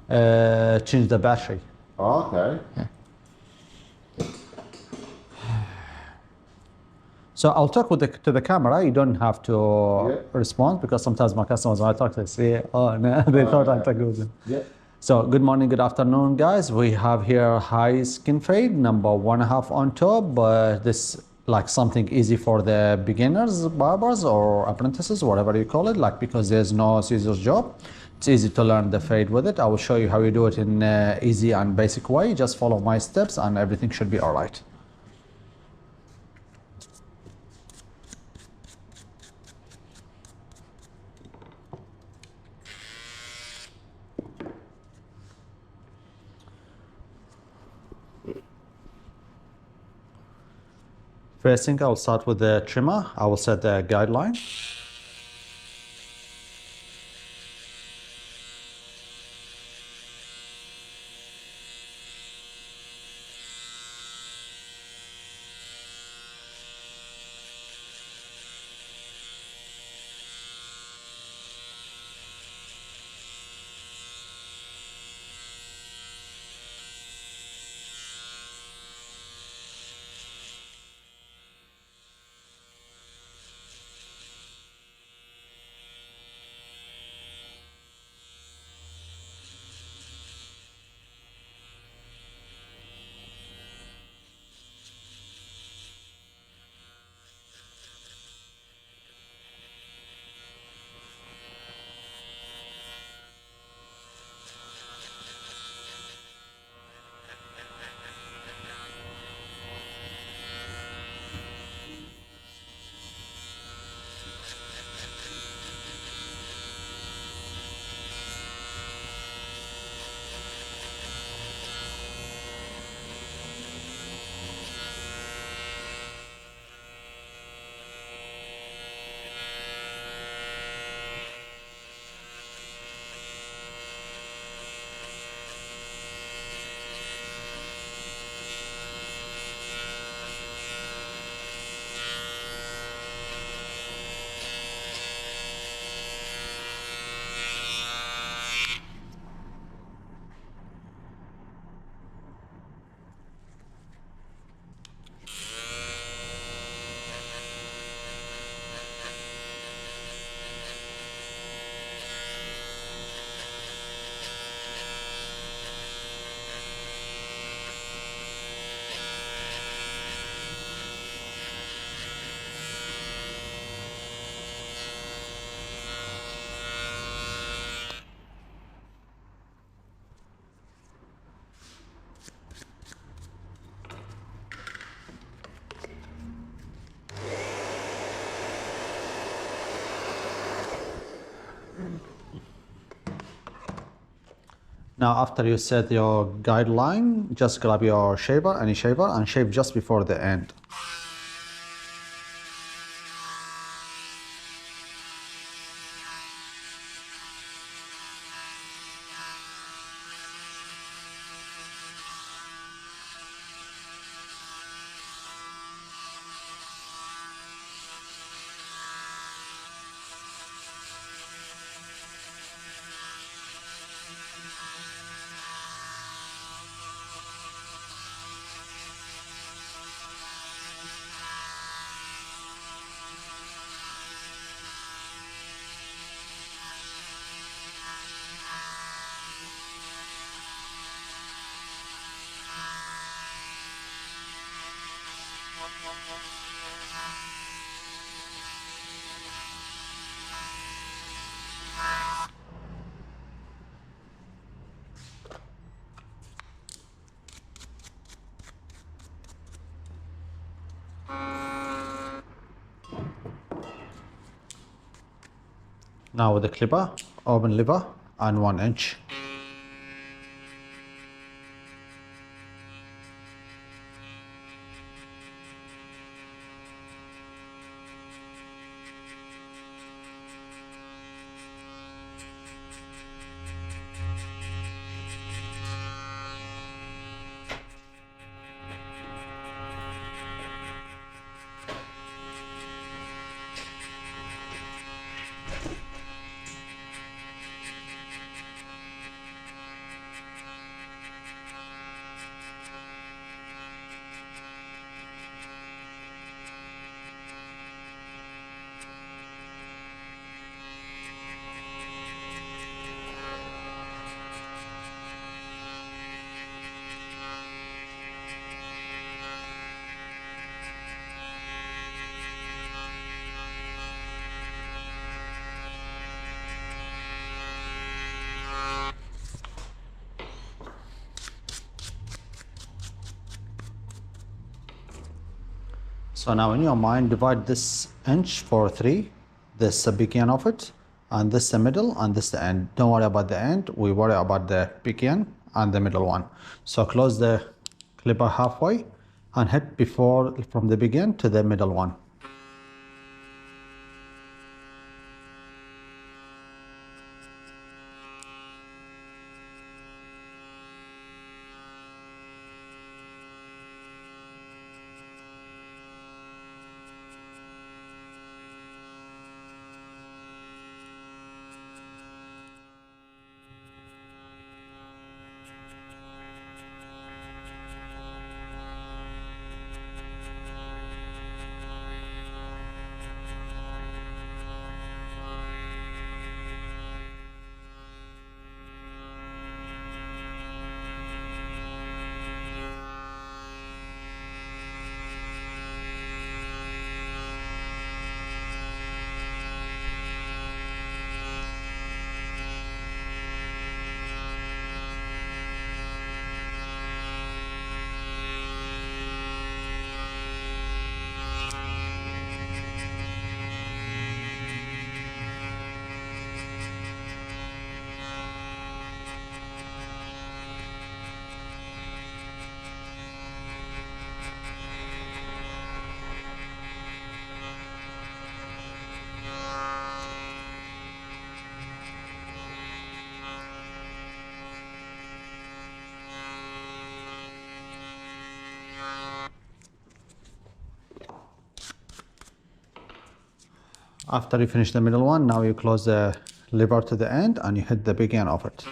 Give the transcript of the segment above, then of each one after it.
change the battery. Oh, okay. So I'll talk with to the camera. You don't have to Yeah. respond because sometimes my customers, when I talk, they say, "Oh no," they thought I'm talking with them. Yeah. So good morning, good afternoon, guys. We have here high skin fade, number 1.5 on top, but this like something easy for the beginners, barbers or apprentices, whatever you call it, like because there's no scissors job. It's easy to learn the fade with it. I will show you how you do it in easy and basic way. Just follow my steps and everything should be all right. First thing, I'll start with the trimmer. I will set the guideline. Now, after you set your guideline, just grab your shaver, any shaver, and shave just before the end. Now with the clipper, open lever and 1 inch. So now in your mind, divide this inch for 3. This the begin of it, and this the middle, and this the end. Don't worry about the end. We worry about the begin and the middle one. So close the clipper halfway and hit before from the begin to the middle one. After you finish the middle one, now you close the lever to the end and you hit the begin of it.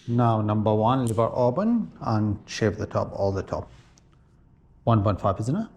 Now number 1, lever open and shave the top, all the top. 1.5, isn't it?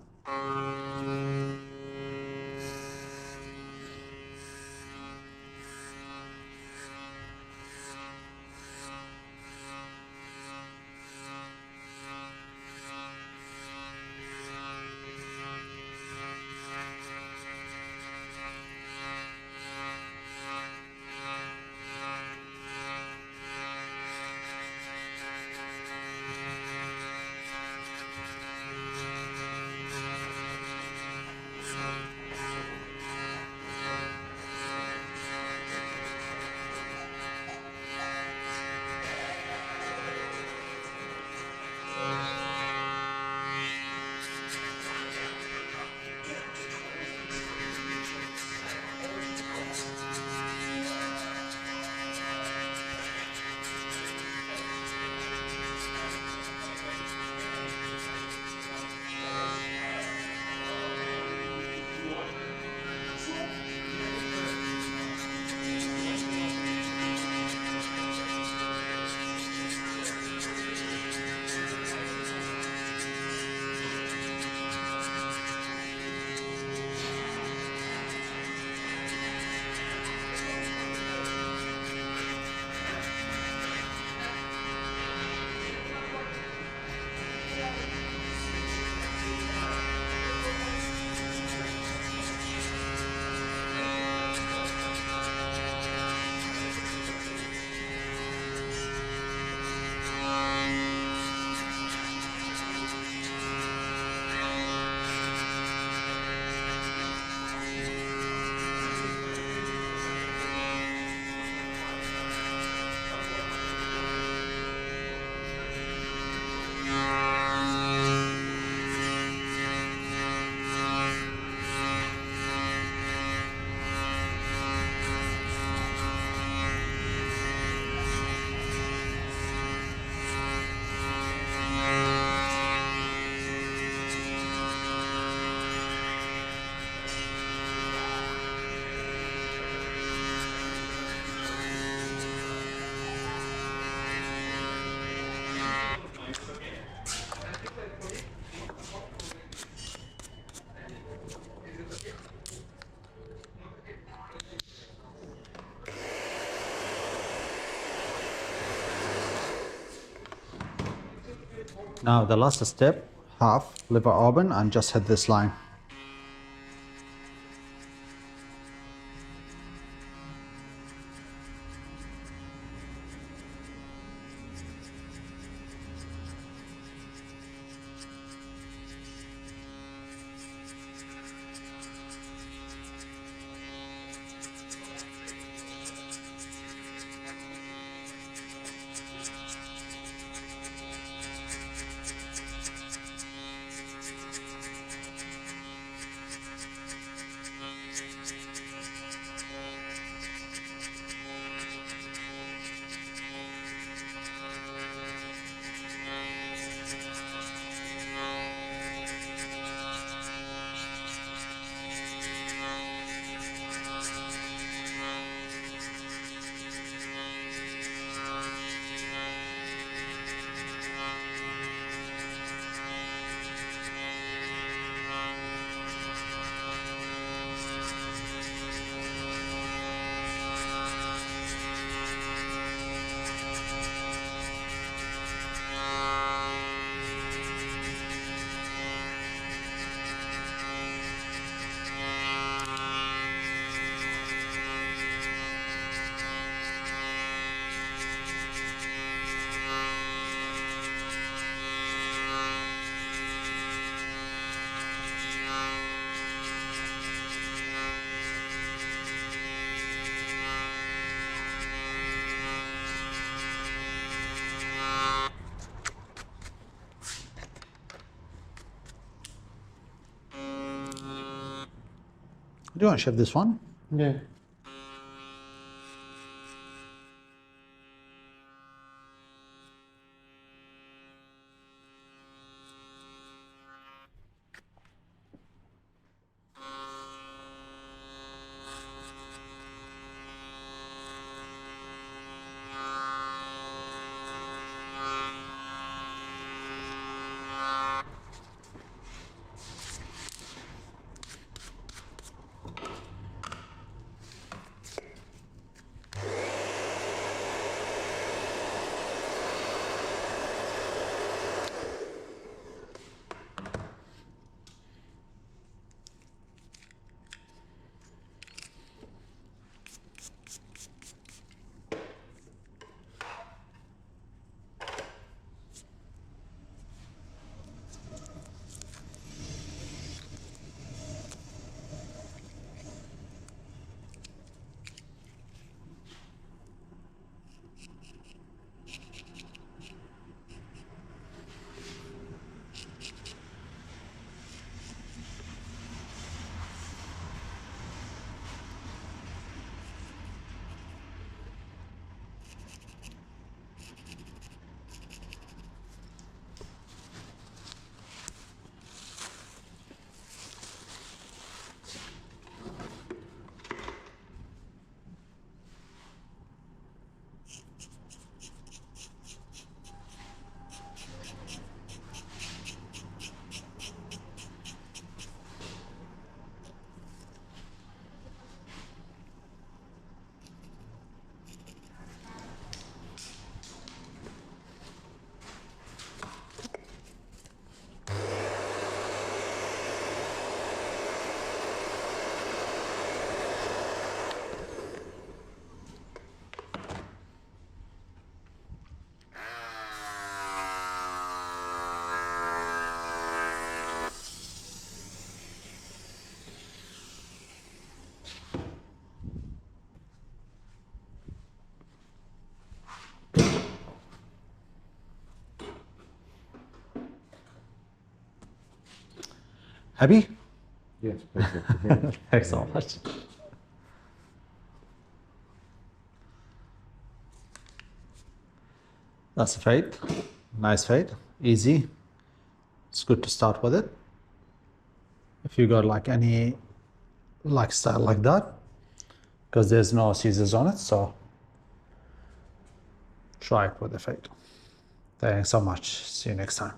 Now the last step, half, leave it open and just hit this line. Do you want to shave this one? Yeah. Happy? Yes, pleasure. Thanks so much. That's a fade. Nice fade. Easy. It's good to start with it. If you got like any like style like that, because there's no scissors on it, so try it with the fade. Thanks so much. See you next time.